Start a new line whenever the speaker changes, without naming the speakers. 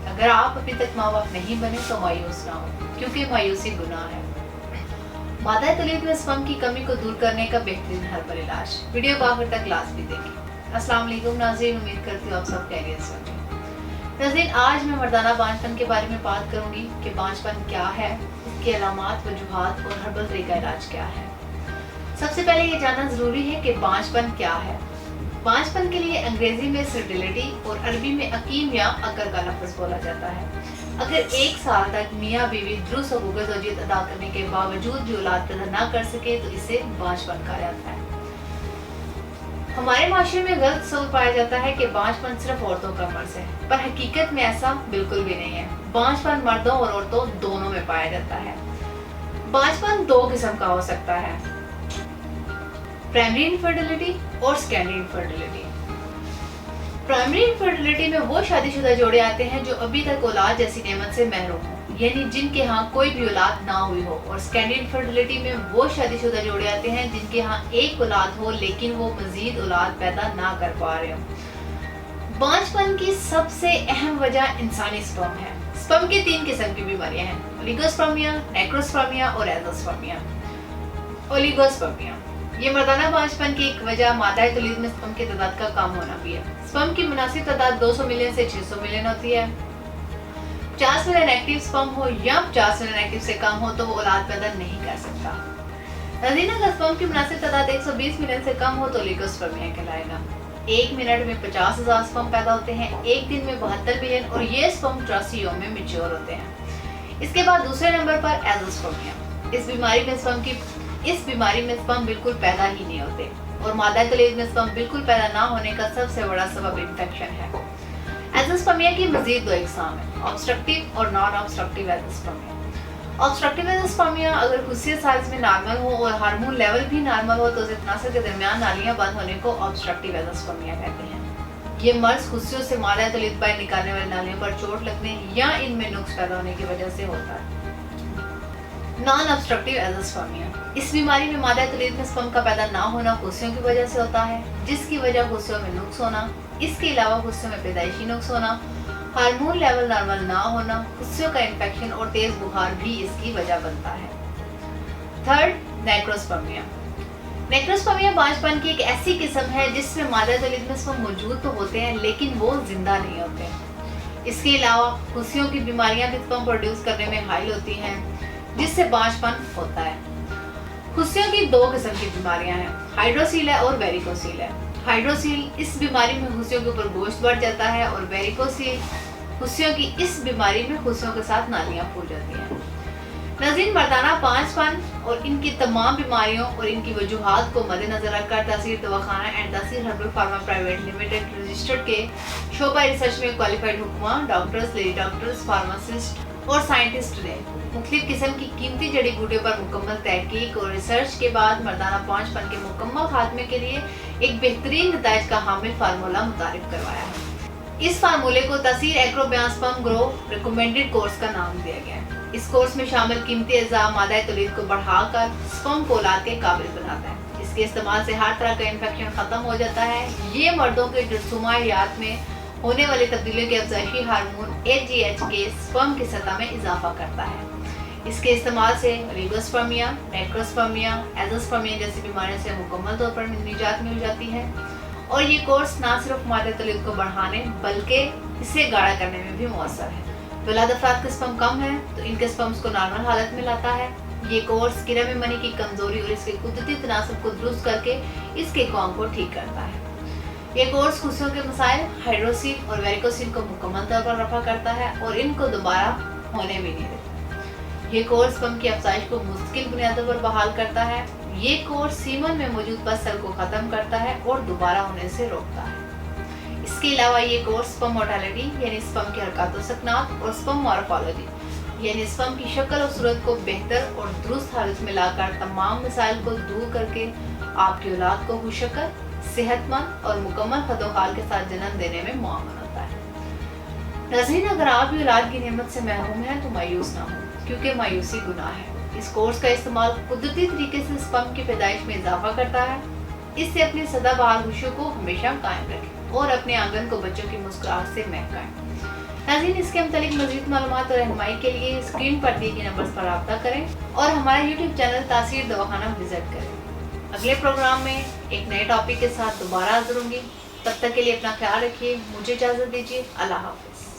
अगर आप अभी तक माँ बाप नहीं बने तो मायूस ना हो, क्योंकि मायूसी गुनाह है। मादा तलीद में स्पर्म की कमी को दूर करने का बेहतरीन हर्बल इलाज। वीडियो को आखिर तक लास्ट भी देखें। अस्सलाम वालेकुम नाज़रीन, उम्मीद करती हूँ आप सब खैरियत से होंगे। नाज़रीन, आज मैं मर्दाना बांझपन के बारे में बात करूंगी कि बांझपन क्या है, इसकी अलामात, वजूहात और हर्बल तरीका इलाज क्या है। सबसे पहले ये जानना जरूरी है कि बांझपन क्या है। बांझपन के लिए अंग्रेजी में स्टरिलिटी और अरबी में अकीम या अकर का लफ्ज बोला जाता है। अगर 1 साल तक मियाँ बीवी दुरुस्त हुकूक ज़ौजियत अदा करने के बावजूद भी औलाद पैदा ना कर सके तो इसे बांझपन कहा जाता है। हमारे माशरे में गलत तस्वुर पाया जाता है कि बांझपन सिर्फ औरतों का मर्ज है, पर हकीकत में ऐसा बिल्कुल भी नहीं है। बांझपन मर्दों और औरतों दोनों में पाया जाता है। बांझपन 2 किस्म का हो सकता है, प्राइमरी इनफर्टिलिटी और सेकेंडरी इनफर्टिलिटी। प्राइमरी इनफर्टिलिटी में वो शादीशुदा जोड़े आते हैं जो अभी तक औलाद जैसी नेमत से महरूम हो, यानी जिनके यहाँ कोई भी औलाद ना हुई हो। और सेकेंडरी इनफर्टिलिटी में वो शादीशुदा जोड़े आते हैं जिनके यहाँ एक औलाद हो लेकिन वो मजीद औलाद पैदा ना कर पा रहे हो। बांझपन की सबसे अहम वजह इंसानी स्पर्म है। स्पर्म की 3 किस्म की बीमारियां हैं, ओलिगोस्पर्मिया, नेक्रोस्पर्मिया और एंडोस्पर्मिया। ओलिगोस्पर्मिया ये मर्दाना बांझपन की एक वजह मादा तौलीद में स्पर्म की तादाद का कम होना भी है। स्पर्म की मुनासिब तादाद 200 मिलियन से 600 मिलियन होती है। 50 मिलियन एक्टिव स्पर्म हो या 50 मिलियन एक्टिव से कम हो तो वो औलाद पैदा नहीं कर सकता। नाज़रीन, अगर स्पर्म की मुनासिब तादाद 120 मिलियन से कम हो तो ओलिगोस्पर्मिया कहलाएगा। 1 मिनट में 50,000 स्पर्म पैदा होते हैं, एक दिन में 72 बिलियन, और ये स्पर्म 84 यौम में मैच्योर होते हैं। इसके बाद दूसरे नंबर पर एंडोस्पर्मिया। इस बीमारी में स्पर्म बिल्कुल पैदा ही नहीं होते और मादा तौलीद में स्पर्म बिल्कुल पैदा ना होने का सबसे बड़ा सबब इन्फेक्शन है। एंडोस्पर्मिया की मजीद 2 इकसाम है, ऑब्स्ट्रक्टिव और नॉन ऑब्स्ट्रक्टिव एंडोस्पर्मिया। ऑब्स्ट्रक्टिव एंडोस्पर्मिया अगर खुसियत साइज में नॉर्मल हो और हार्मोन लेवल भी नॉर्मल हो तो तनासर के दरमियान नालियां बंद होने को ऑब्स्ट्रक्टिव एंडोस्पर्मिया कहते हैं। ये मर्ज खुशियों से मादा तौलीद बाहर निकालने वाली नालियों पर चोट लगने या इनमें नुक्स पैदा होने की वजह से होता है। नॉन ऑब्स्ट्रक्टिव एंडोस्पर्मिया, इस बीमारी में मादा तौलीद में स्पर्म का पैदा ना होना खुशियों की वजह से होता है, जिसकी वजह खुशियों में नुक्स होना। इसके अलावा खुशियों में पैदाइशी नुक्स होना, हार्मोन लेवल नॉर्मल ना होना, खुशियों का इन्फेक्शन और तेज बुखार भी इसकी वजह बनता है। थर्ड, नेक्रोस्पर्मिया। नेक्रोस्पर्मिया बांझपन की एक ऐसी किस्म है जिसमें मादा तौलीद में स्पर्म मौजूद तो होते हैं लेकिन वो जिंदा नहीं होते। इसके अलावा खुशियों की बीमारियां भी स्पर्म प्रोड्यूस करने में हाइल होती हैं, जिससे बांझपन होता है। खुशियों की 2 किस्म की बीमारियां हैं, हाइड्रोसील है और वेरिकोसील है। हाइड्रोसील, इस बीमारी में खुशियों के ऊपर गोश्त बढ़ जाता है, और वेरिकोसील, खुशियों की इस बीमारी में खुशियों के साथ नालियां फूल जाती हैं। नाज़रीन, मर्दाना बांझपन और इनकी तमाम बीमारियों और इनकी वजूहात को मद्देनजर रखकर तासीर दवाखाना एंड तासीर herbal pharma private limited registered के शोबा रिसर्च में क्वालिफाइड हुक्मा डॉक्टर्स, लेडी डॉक्टर्स, फार्मासिस्ट और साइंटिस्ट ने मुख्तलिफ किस्म की कीमती जड़ी बूटियों पर मुकम्मल तहकीक और रिसर्च के बाद मर्दाना बांझपन के मुकम्मल खात्मे के लिए एक बेहतरीन नताइज का हामिल फार्मूला मुतारिफ करवाया है। इस फार्मूले को तासीर agro sperm grow recommended course का नाम दिया गया है। इस कोर्स में शामिल कीमती अज़ा मादा तौलीद को बढ़ाकर स्पर्म को औलाद के काबिल बनाता है। इसके इस्तेमाल से हर तरह का इन्फेक्शन खत्म हो जाता है। ये मर्दों के जरसूमायात में होने वाली तब्दीलियों के अफजाइशी हार्मोन HGH के स्पर्म की सतह में इजाफा करता है। इसके इस्तेमाल से ओलिगोस्पर्मिया, नेक्रोस्पर्मिया, एंडोस्पर्मिया जैसी बीमारियों से मुकम्मल तौर पर निजात मिल जाती है। और ये कोर्स ना सिर्फ मादा तौलीद को बढ़ाने बल्कि इसे गाढ़ा करने में भी मौसर है। औलाद अफराद के स्पर्म कम है तो इनके स्पर्म्स को नॉर्मल हालत में लाता है। ये कोर्स किरा में मनी की कमजोरी और इसके कुदरती तनासब को दुरुस्त करके इसके कौम को ठीक करता है। ये कोर्स खुशियों के मसाइल हाइड्रोसील और वेरिकोसील को मुकम्मल तौर पर रफा करता है और इनको दोबारा होने भी नहीं देता। ये कोर्स स्पर्म की अफजाइश को मुस्तकिल बुनियादों पर बहाल करता है। ये कोर्स सीमन में मौजूद पसल को खत्म करता है और दोबारा होने से रोकता है। इसके अलावा ये कोर्स स्पर्म मोर्टेलिटी यानी स्पर्म की हरकत व सकनात और स्पर्म मॉर्फोलॉजी यानी स्पर्म की शक्ल और सूरत को बेहतर और दुरुस्त हालत में लाकर तमाम मसाइल को दूर करके आपकी औलाद को खुशकर, सेहतमंद और मुकम्मल खतोखाल के साथ जन्म देने में मुआवन होता है। नाज़रीन, अगर आप भी औलाद की नेमत से महरूम हैं तो मायूस ना हो, क्योंकि मायूसी गुनाह है। इस कोर्स का इस्तेमाल कुदरती तरीके से स्पर्म की पैदाइश में इजाफा करता है। इससे अपनी सदाबहार खुशियों को हमेशा कायम रखें और अपने आंगन को बच्चों की मुस्कुराहट से महकाएं। नाज़रीन, इसके मुतालिक मज़ीद मालूमात और रहनुमाई के लिए स्क्रीन पर दिए गए नंबर्स पर रब्ता करें और हमारा यूट्यूब चैनल तासीर दवाखाना विजिट करें। अगले प्रोग्राम में एक नए टॉपिक के साथ दोबारा हाजिर होंगी। तब तक के लिए अपना ख्याल रखिए। मुझे इजाज़त दीजिए। अल्लाह हाफ़िज़।